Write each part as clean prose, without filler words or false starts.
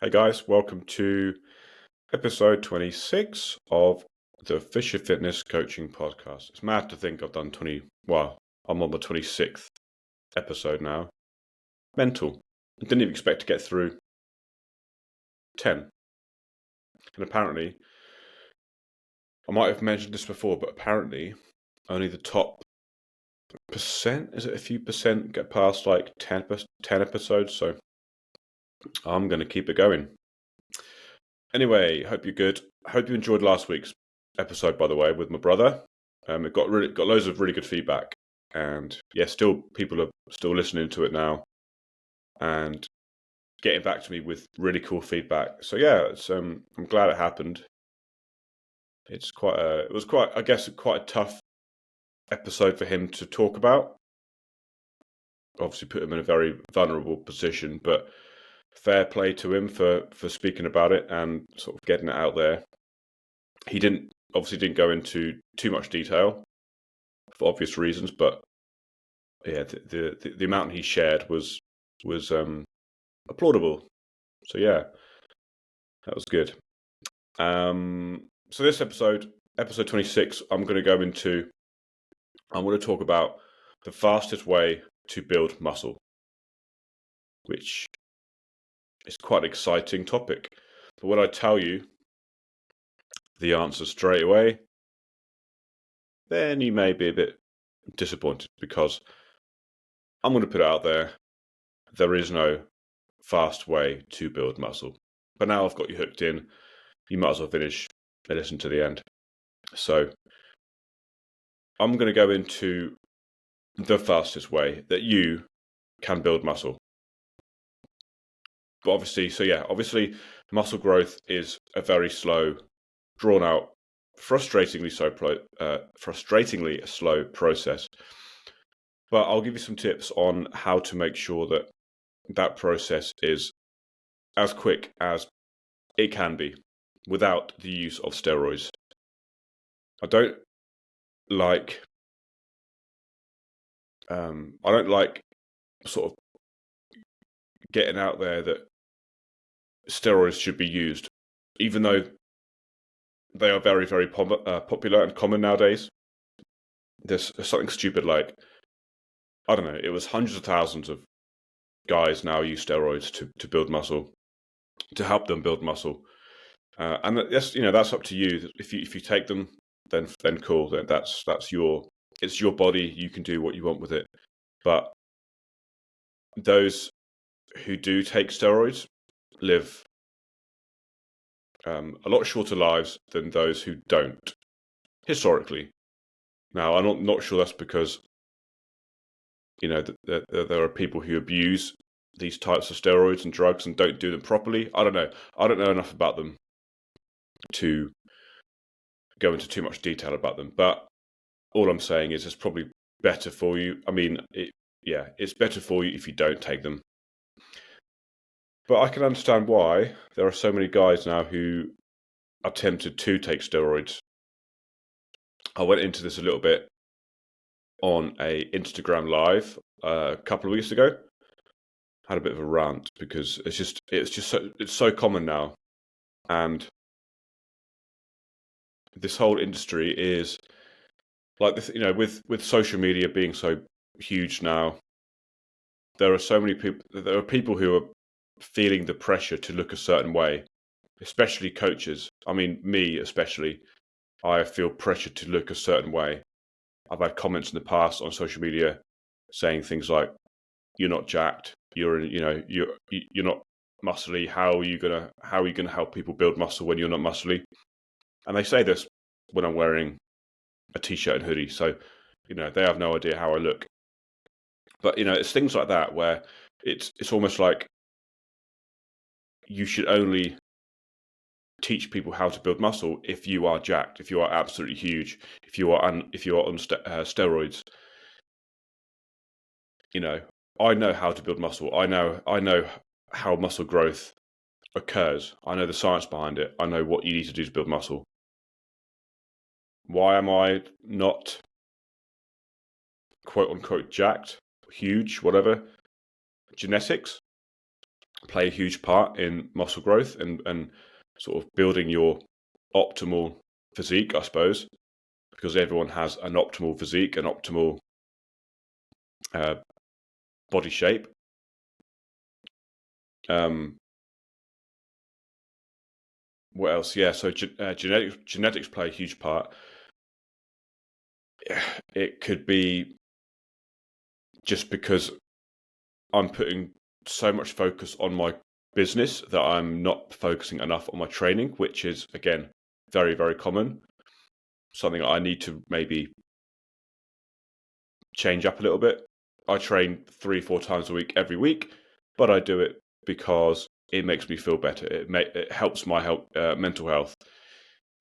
Hey guys, welcome to episode 26 of the Fisher Fitness Coaching Podcast. It's mad to think I've done I'm on the 26th episode now. Mental. I didn't even expect to get through 10. And apparently, I might have mentioned this before, but apparently only the top percent, is it a few percent, get past like 10 episodes, so I'm going to keep it going. Anyway, hope you're good. Hope you enjoyed last week's episode, by the way, with my brother. It got loads of really good feedback, and yeah, people are still listening to it now, and getting back to me with really cool feedback. So yeah, I'm glad it happened. It was quite a tough episode for him to talk about. Obviously, put him in a very vulnerable position, but fair play to him for speaking about it and sort of getting it out there. He didn't go into too much detail for obvious reasons, but yeah, the amount he shared was applaudable. So yeah, that was good. So this episode 26, I'm going to talk about the fastest way to build muscle, which is quite an exciting topic. But when I tell you the answer straight away, then you may be a bit disappointed, because I'm going to put it out there. There is no fast way to build muscle. But now I've got you hooked in, you might as well finish and listen to the end. So I'm going to go into the fastest way that you can build muscle. But obviously muscle growth is a very slow, drawn out, frustratingly slow process. But I'll give you some tips on how to make sure that process is as quick as it can be without the use of steroids. I don't like sort of getting out there that steroids should be used, even though they are very, very popular and common nowadays. There's something stupid like, I don't know, it was hundreds of thousands of guys now use steroids to build muscle, to help them build muscle. And that's up to you. If you take them, then cool. Then it's your body. You can do what you want with it. But those who do take steroids live a lot shorter lives than those who don't, historically. Now, I'm not sure that's because there are people who abuse these types of steroids and drugs and don't do them properly. I don't know. I don't know enough about them to go into too much detail about them. But all I'm saying is it's probably better for you. I mean, it's better for you if you don't take them. But I can understand why there are so many guys now who are tempted to take steroids. I went into this a little bit on a Instagram live a couple of weeks ago. Had a bit of a rant because it's so common now, and this whole industry is like this. With social media being so huge now, there are so many people. There are people who are feeling the pressure to look a certain way, especially coaches. I mean, me especially. I feel pressure to look a certain way. I've had comments in the past on social media saying things like, "You're not jacked. You're not muscly. How are you gonna help people build muscle when you're not muscly?" And they say this when I'm wearing a t-shirt and hoodie, so they have no idea how I look. But it's things like that where it's almost like you should only teach people how to build muscle if you are jacked, if you are absolutely huge, if you are on steroids. I know how to build muscle. I know how muscle growth occurs. I know the science behind it. I know what you need to do to build muscle. Why am I not quote unquote jacked, huge, whatever? Genetics. play a huge part in muscle growth and sort of building your optimal physique, I suppose, because everyone has an optimal physique, an optimal body shape. What else? Yeah, so genetics play a huge part. It could be just because I'm putting so much focus on my business that I'm not focusing enough on my training, which is, again, very, very common. Something I need to maybe change up a little bit. I train 3-4 times a week every week, but I do it because it makes me feel better. It helps my mental health,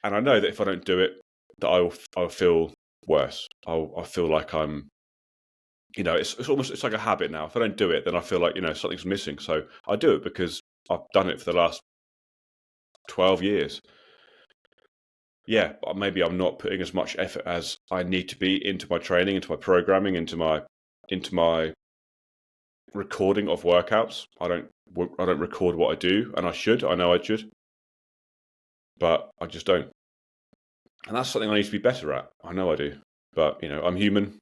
and I know that if I don't do it, that I'll feel worse. I'll feel like I'm, it's like a habit now. If I don't do it, then I feel like something's missing. So I do it because I've done it for the last 12 years. Yeah, maybe I'm not putting as much effort as I need to be into my training, into my programming, into my recording of workouts. I don't record what I do, and I should. I know I should, but I just don't. And that's something I need to be better at. I know I do, but I'm human.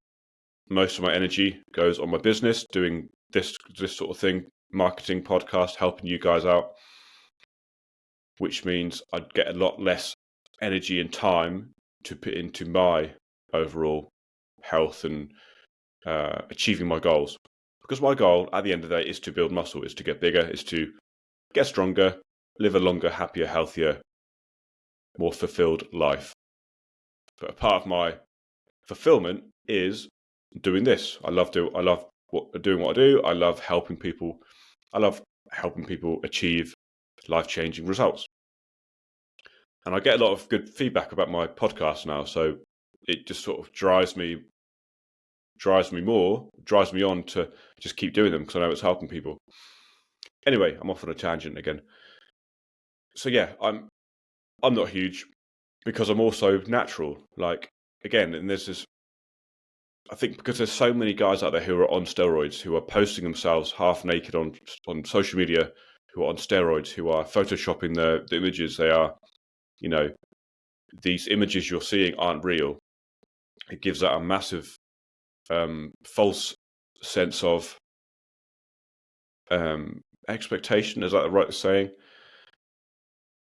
Most of my energy goes on my business, doing this sort of thing, marketing, podcast, helping you guys out, which means I'd get a lot less energy and time to put into my overall health and achieving my goals. Because my goal at the end of the day is to build muscle, is to get bigger, is to get stronger, live a longer, happier, healthier, more fulfilled life. But a part of my fulfillment is doing this. I love doing what I do. I love helping people. I love helping people achieve life-changing results. And I get a lot of good feedback about my podcast now, so it just sort of drives me on to just keep doing them because I know it's helping people. Anyway, I'm off on a tangent again. So yeah, I'm not huge because I'm also natural. Like, again, and this is, I think, because there's so many guys out there who are on steroids, who are posting themselves half naked on social media, who are on steroids, who are photoshopping the images. They are, these images you're seeing aren't real. It gives out a massive false sense of expectation. Is that the right saying?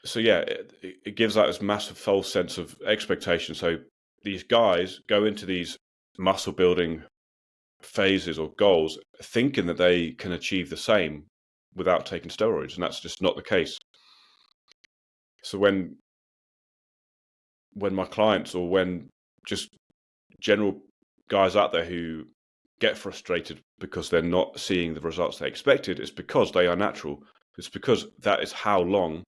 So yeah, it gives out this massive false sense of expectation. So these guys go into these muscle building phases or goals thinking that they can achieve the same without taking steroids, and that's just not the case. So when my clients, or when just general guys out there who get frustrated because they're not seeing the results they expected, it's because they are natural. It's because that is how long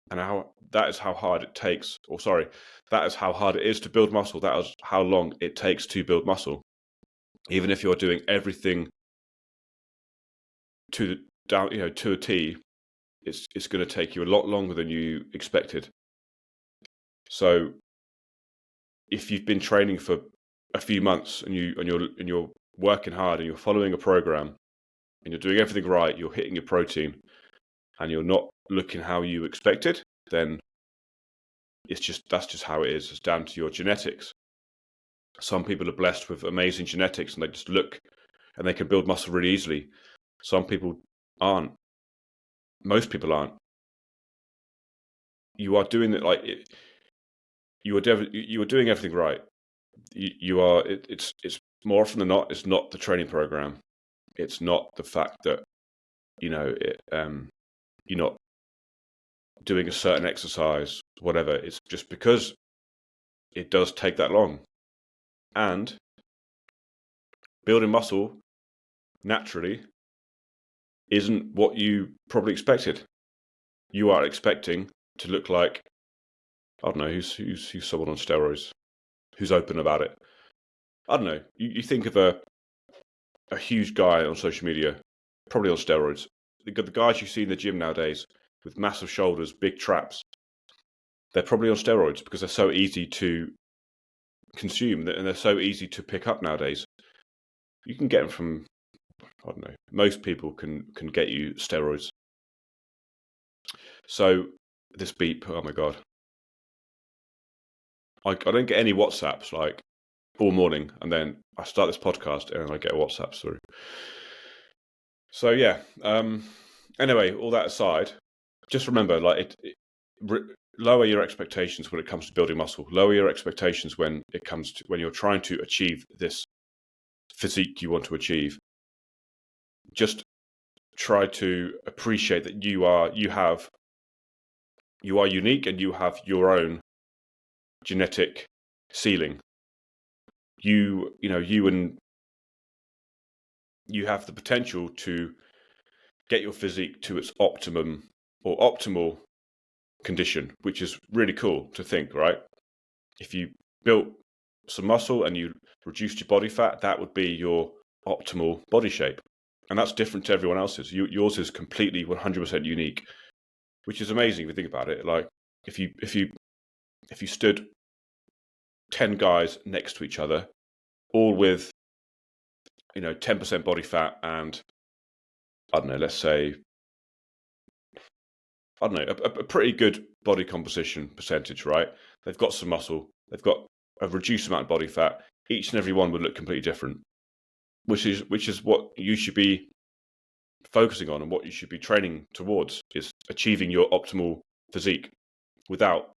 and that is how hard it takes, that is how hard it is to build muscle. That is how long it takes to build muscle. Even if you're doing everything to a T, it's going to take you a lot longer than you expected. So if you've been training for a few months and you're working hard and you're following a program and you're doing everything right, you're hitting your protein, and you're not looking how you expected, then that's just how it is. It's down to your genetics. Some people are blessed with amazing genetics and they just look and they can build muscle really easily. Some people aren't. Most people aren't. You are doing it like you are doing everything right. You are. It's more often than not, it's not the training program. It's not the fact that you're not doing a certain exercise, whatever. It's just because it does take that long. And building muscle naturally isn't what you probably expected. You are expecting to look like, I don't know, who's someone on steroids, who's open about it. I don't know. You think of a huge guy on social media, probably on steroids. The guys you see in the gym nowadays with massive shoulders, big traps, they're probably on steroids because they're so easy to consume and they're so easy to pick up nowadays. You can get them from, I don't know, most people can get you steroids. So this beep, oh my God. I don't get any WhatsApps like all morning, and then I start this podcast and I get WhatsApps through. So yeah, anyway, all that aside, just remember, like, lower your expectations when it comes to building muscle. Lower your expectations when it comes to when you're trying to achieve this physique you want to achieve. Just try to appreciate that you are unique and you have your own genetic ceiling. You have the potential to get your physique to its optimum or optimal condition, which is really cool to think, right? If you built some muscle and you reduced your body fat, that would be your optimal body shape. And that's different to everyone else's. Yours is completely 100% unique, which is amazing if you think about it. Like if you stood 10 guys next to each other, all with 10% body fat and I don't know, let's say a pretty good body composition percentage, right? They've got some muscle, they've got a reduced amount of body fat. Each and every one would look completely different, which is what you should be focusing on and what you should be training towards, is achieving your optimal physique without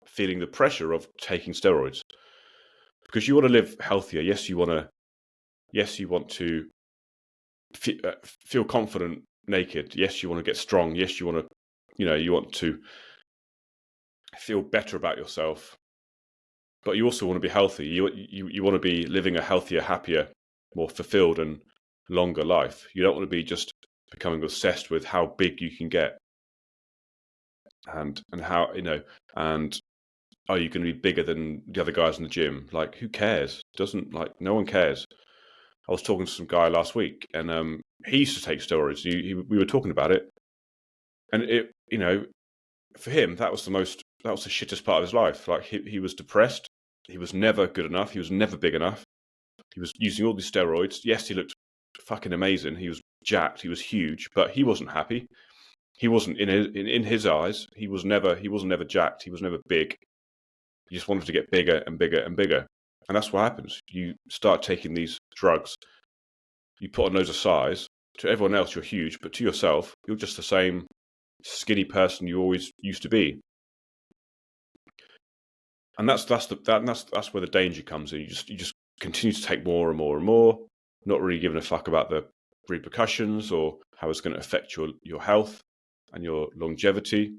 feeling the pressure of taking steroids. Because you want to live healthier. Yes, you want to feel confident naked. Yes, you want to get strong. Yes, you want to feel better about yourself. But you also want to be healthy. You want to be living a healthier, happier, more fulfilled and longer life. You don't want to be just becoming obsessed with how big you can get and how, and are you going to be bigger than the other guys in the gym? Like, who cares? No one cares. I was talking to some guy last week, and he used to take steroids. We were talking about it, and it, for him, that was the shittest part of his life. Like, he was depressed. He was never good enough. He was never big enough. He was using all these steroids. Yes, he looked fucking amazing. He was jacked. He was huge, but he wasn't happy. He wasn't in his eyes. He wasn't ever jacked. He was never big. He just wanted to get bigger and bigger and bigger. And that's what happens. You start taking these drugs. You put on loads of size. To everyone else, you're huge, but to yourself, you're just the same skinny person you always used to be. And that's where the danger comes in. You just continue to take more and more and more, not really giving a fuck about the repercussions or how it's going to affect your health and your longevity.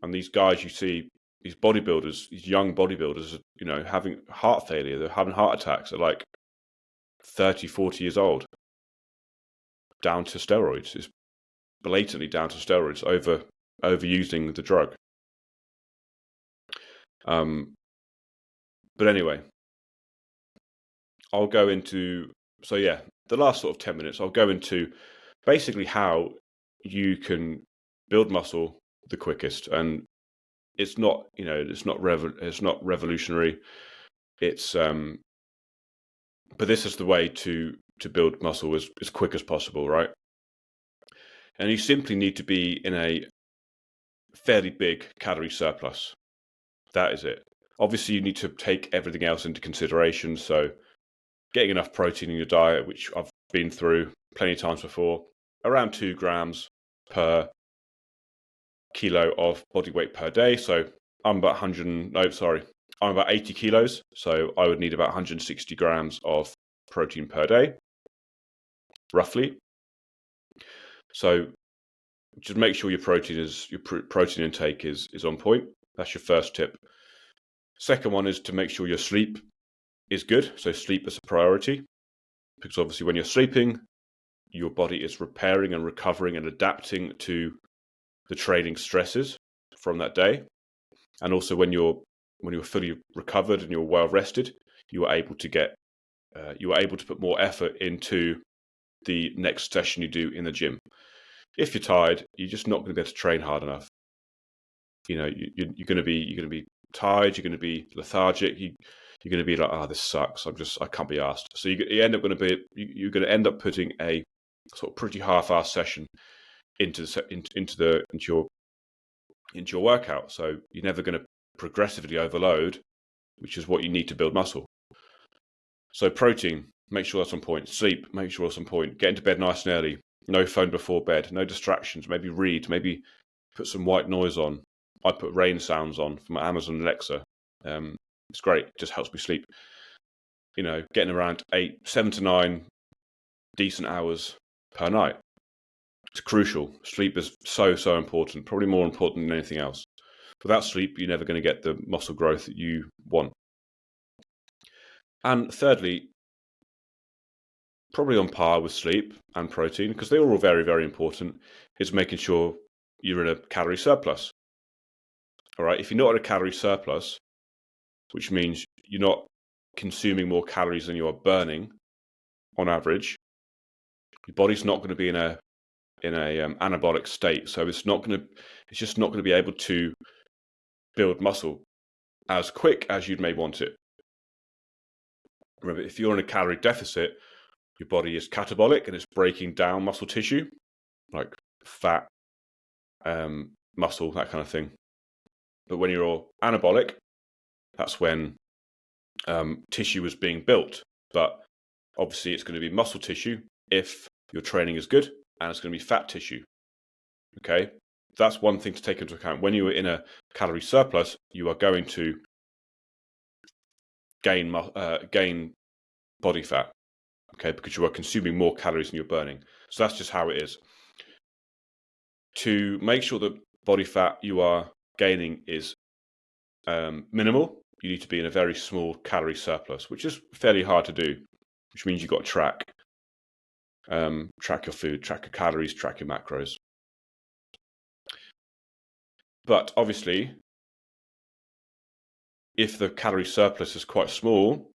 And these guys you see, these bodybuilders, these young bodybuilders, having heart failure. They're having heart attacks at like 30, 40 years old. Down to steroids. It's blatantly down to steroids, overusing the drug. But anyway, I'll go into, the last sort of 10 minutes, I'll go into basically how you can build muscle the quickest. And it's not, it's not revolutionary. It's, but this is the way to build muscle as quick as possible, right? And you simply need to be in a fairly big calorie surplus. That is it. Obviously, you need to take everything else into consideration. So getting enough protein in your diet, which I've been through plenty of times before, around 2 grams per kilo of body weight per day. So I'm about 80 kilos. So I would need about 160 grams of protein per day, roughly. So just make sure your protein intake is on point. That's your first tip. Second one is to make sure your sleep is good. So sleep is a priority, because obviously when you're sleeping, your body is repairing and recovering and adapting to the training stresses from that day. And also when you're fully recovered and you're well rested, you are able to put more effort into the next session you do in the gym. If you're tired, you're just not going to be able to train hard enough. You're going to be tired. You're going to be lethargic. you're going to be like, oh, this sucks. I can't be asked. So you're going to end up putting a sort of pretty half-assed session into your workout. So you're never going to progressively overload, which is what you need to build muscle. So protein, make sure that's on point. Sleep, make sure it's on point. Get into bed nice and early. No phone before bed. No distractions. Maybe read. Maybe put some white noise on. I put rain sounds on from Amazon Alexa. It's great. It just helps me sleep. Getting around 7 to 9 decent hours per night. It's crucial. Sleep is so important. Probably more important than anything else. Without sleep, you're never going to get the muscle growth that you want. And thirdly, probably on par with sleep and protein, because they're all very, very important, is making sure you're in a calorie surplus. All right, if you're not at a calorie surplus, which means you're not consuming more calories than you are burning on average, your body's not going to be in a anabolic state. So it's just not going to be able to build muscle as quick as you may want it. Remember, if you're in a calorie deficit, your body is catabolic and it's breaking down muscle tissue, like fat, muscle, that kind of thing. But when you're anabolic, that's when tissue is being built. But obviously it's going to be muscle tissue if your training is good, and it's going to be fat tissue. Okay, that's one thing to take into account. When you are in a calorie surplus, you are going to gain body fat. Okay, because you are consuming more calories than you're burning. So that's just how it is. To make sure the body fat you are gaining is minimal, you need to be in a very small calorie surplus, which is fairly hard to do, which means you've got to track your food, track your calories, track your macros. But obviously, if the calorie surplus is quite small,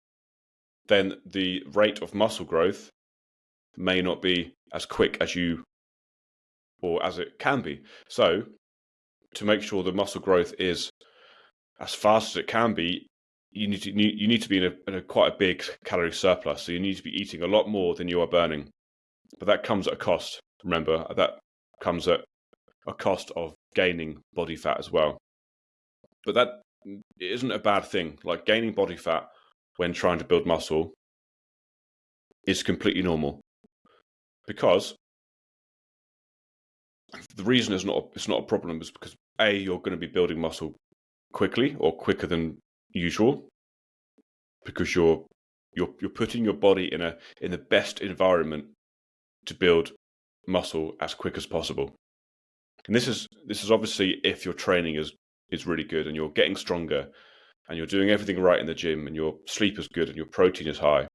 then the rate of muscle growth may not be as quick as as it can be. So to make sure the muscle growth is as fast as it can be, you need to be in a quite a big calorie surplus. So you need to be eating a lot more than you are burning. But that comes at a cost. Remember, that comes at a cost of gaining body fat as well. But that isn't a bad thing. Like, gaining body fat when trying to build muscle is completely normal, because the reason it's not a problem is because you're going to be building muscle quickly, or quicker than usual, because you're putting your body in the best environment to build muscle as quick as possible. And this is obviously if your training is really good and you're getting stronger and you're doing everything right in the gym and your sleep is good and your protein is high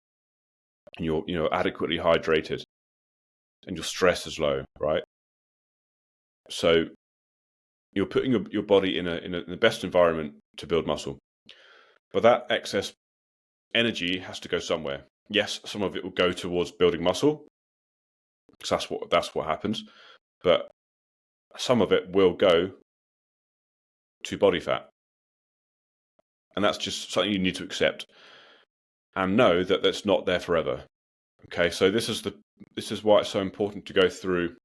and you're adequately hydrated and your stress is low, right? So you're putting your body in the best environment to build muscle. But that excess energy has to go somewhere. Yes, some of it will go towards building muscle, because that's what happens. But some of it will go to body fat. And that's just something you need to accept and know that that's not there forever. Okay, so this is why it's so important to go through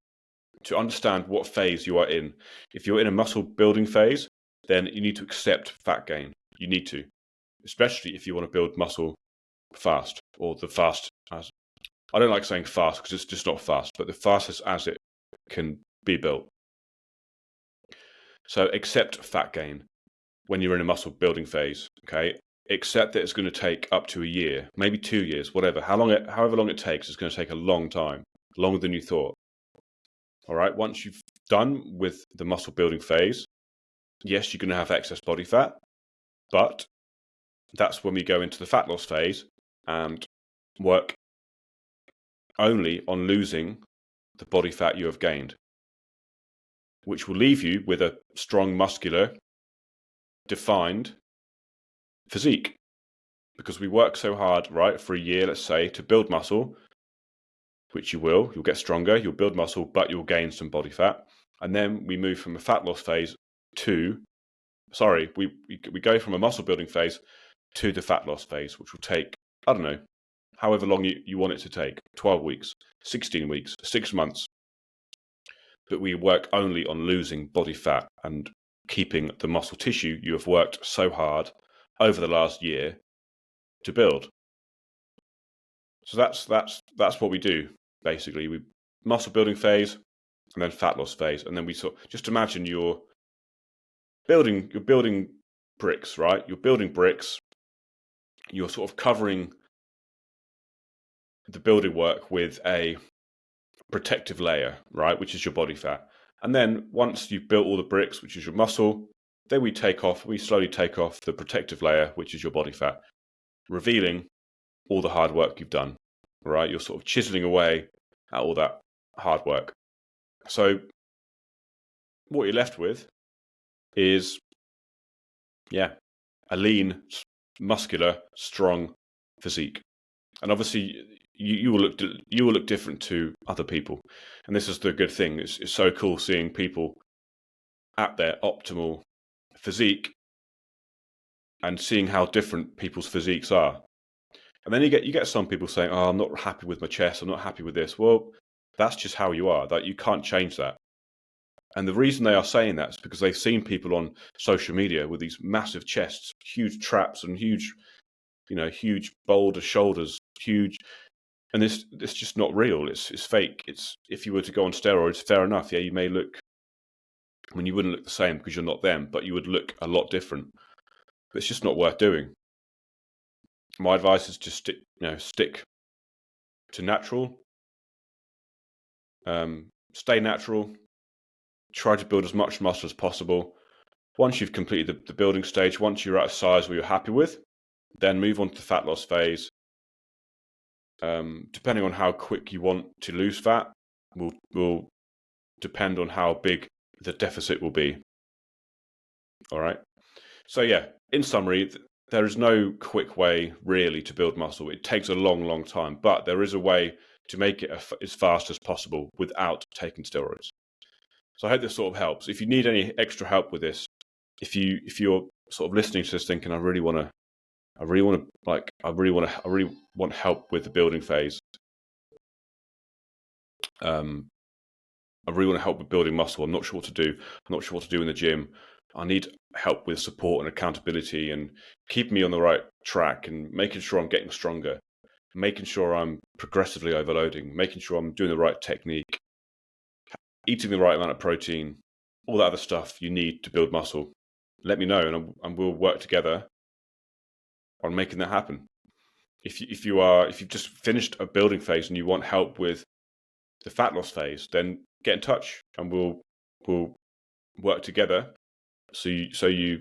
to understand what phase you are in. If you're in a muscle building phase, then you need to accept fat gain. You need to, especially if you want to build muscle fast, or the fast as, I don't like saying fast because it's just not fast, but the fastest as it can be built. So accept fat gain when you're in a muscle building phase, okay? Accept that it's going to take up to a year, maybe 2 years, whatever. However long it takes, it's going to take a long time, longer than you thought. All right, once you've done with the muscle building phase, yes, you're going to have excess body fat, but that's when we go into the fat loss phase and work only on losing the body fat you have gained, which will leave you with a strong, muscular, defined physique. Because we work so hard, right, for a year, let's say, to build muscle, which you'll get stronger, you'll build muscle, but you'll gain some body fat. And then we move from a fat loss phase we go from a muscle building phase to the fat loss phase, which will take, I don't know, however long you want it to take, 12 weeks, 16 weeks, 6 months. But we work only on losing body fat and keeping the muscle tissue you have worked so hard over the last year to build. So that's what we do, basically. We muscle building phase and then fat loss phase. And then we just imagine you're building bricks, right? You're building bricks. You're sort of covering the building work with a protective layer, right, which is your body fat. And then once you've built all the bricks, which is your muscle, then we slowly take off the protective layer, which is your body fat, revealing all the hard work you've done, right? You're sort of chiseling away at all that hard work. So what you're left with is, a lean, muscular, strong physique. And obviously you will look different to other people. And this is the good thing. It's so cool seeing people at their optimal physique and seeing how different people's physiques are. And then you get some people saying, "Oh, I'm not happy with my chest. I'm not happy with this." Well, that's just how you are. That you can't change that. And the reason they are saying that is because they've seen people on social media with these massive chests, huge traps, and huge boulder shoulders, huge. And it's just not real. It's fake. It's, if you were to go on steroids, fair enough. Yeah, you may look. I mean, you wouldn't look the same because you're not them, but you would look a lot different. But it's just not worth doing. My advice is just stick to natural. Stay natural. Try to build as much muscle as possible. Once you've completed the building stage, once you're at a size where you're happy with, then move on to the fat loss phase. Depending on how quick you want to lose fat, will depend on how big the deficit will be. All right. So yeah, in summary, there is no quick way really to build muscle. It takes a long, long time, but there is a way to make it as fast as possible without taking steroids. So I hope this sort of helps. If you need any extra help with this, if you're sort of listening to this thinking, I really want help with the building phase. I really want to help with building muscle. I'm not sure what to do. I'm not sure what to do in the gym. I need help with support and accountability and keeping me on the right track and making sure I'm getting stronger, making sure I'm progressively overloading, making sure I'm doing the right technique, eating the right amount of protein, all that other stuff you need to build muscle. Let me know, and we'll work together on making that happen. If you've just finished a building phase and you want help with the fat loss phase, then get in touch and we'll work together so you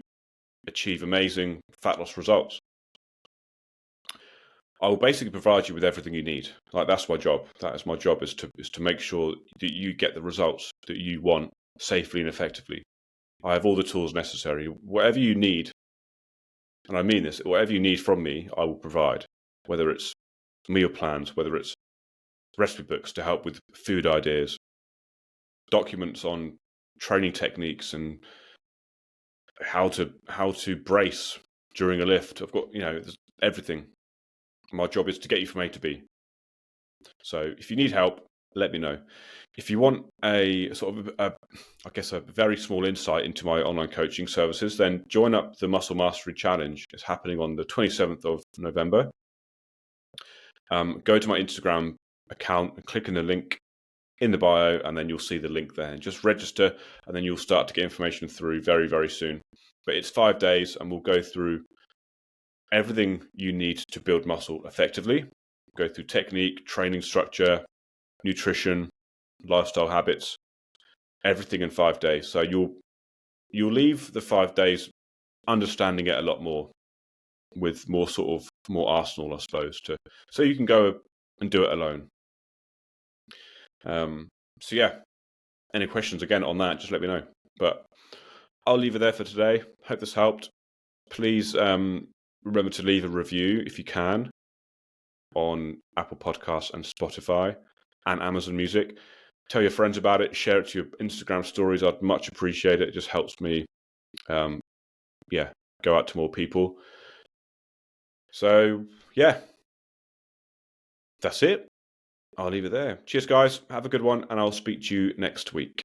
achieve amazing fat loss results. I will basically provide you with everything you need. Like, that's my job. That is my job, is to make sure that you get the results that you want safely and effectively. I have all the tools necessary. Whatever you need, and I mean this, whatever you need from me, I will provide. Whether it's meal plans, whether it's recipe books to help with food ideas, documents on training techniques and how to brace during a lift. I've got, there's everything. My job is to get you from A to B. So if you need help, let me know. If you want a sort of, a very small insight into my online coaching services, then join up the Muscle Mastery Challenge. It's happening on the 27th of November. Go to my Instagram account and click on the link in the bio, and then you'll see the link there. And just register, and then you'll start to get information through very, very soon. But it's 5 days, and we'll go through everything you need to build muscle effectively. Go through technique, training structure, nutrition, lifestyle habits, everything in 5 days. So you'll leave the 5 days understanding it a lot more, with more arsenal, I suppose, so you can go and do it alone. So yeah, any questions again on that, just let me know. But I'll leave it there for today. Hope this helped. Please remember to leave a review if you can on Apple Podcasts and Spotify and Amazon Music. Tell your friends about it. Share it to your Instagram stories. I'd much appreciate it. It just helps me, go out to more people. So, yeah, that's it. I'll leave it there. Cheers, guys. Have a good one, and I'll speak to you next week.